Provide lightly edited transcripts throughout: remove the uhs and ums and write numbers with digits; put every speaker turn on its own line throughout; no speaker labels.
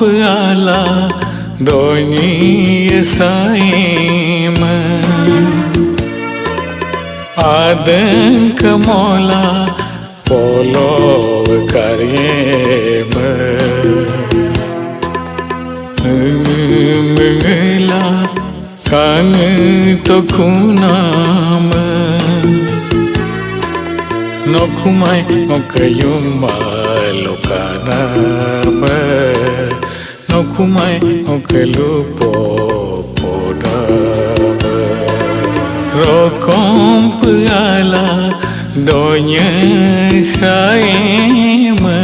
ala doni saima adan kamola polo karyema mengela kang tokunama nokumai okayuma lokanama nokumai okalupo podama rokom pala donya saima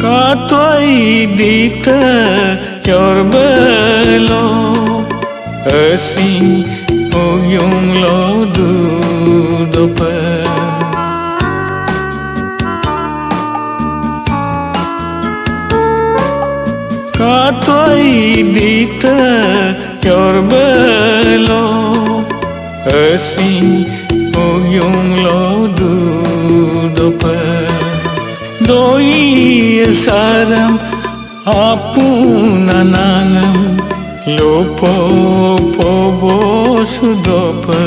Katoi dita yorbelo asing uyung lo dudopa Katoi dita yorbelo asing uyung lo dudopa Doi saram apunanangam lopo pobo sudopa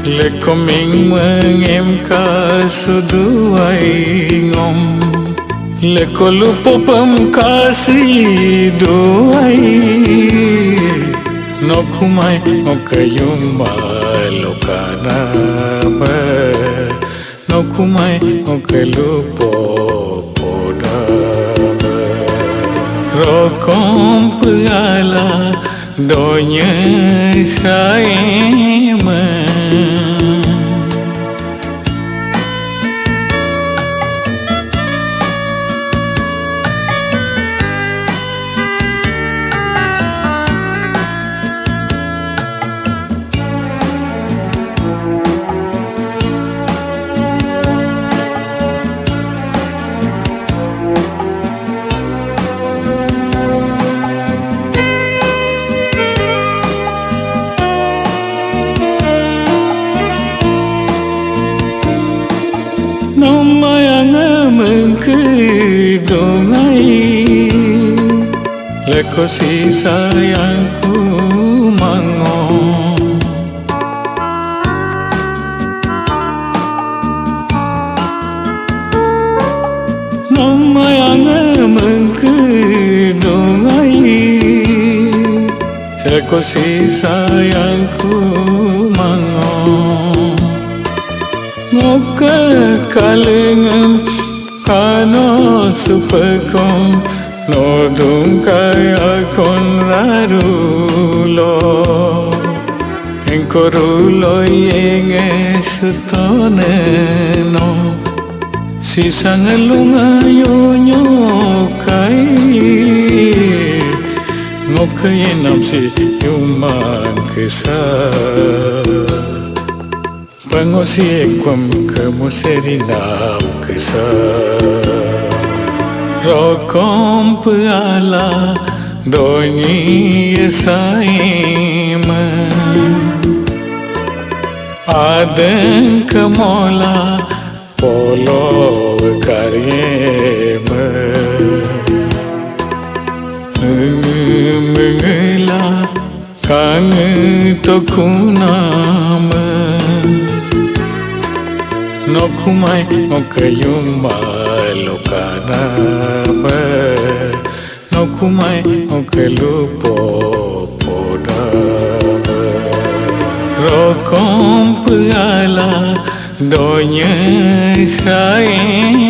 lekoming mengem ka suduai ngom lekolupo pamkasi doai nokumai okayuma lokanama nokumai okalupo podama rokom pala donya saima dongai leko si sayangku mango nomayang mengke dongai leko si sayangku mango ngoke kalengem kano supekong nodung kaya kon rarulo engkorulo yenge sutone no sisang lunga yonyo kai ngokaye namsi yuman kesa Pangosi ekwam kemuseri nam kesa Rokom pala doni saima Adan kamola polo karyema Mengela kang tokunama nokumai okayuma lokanama nokumai okalupo podama rokom pala donya saima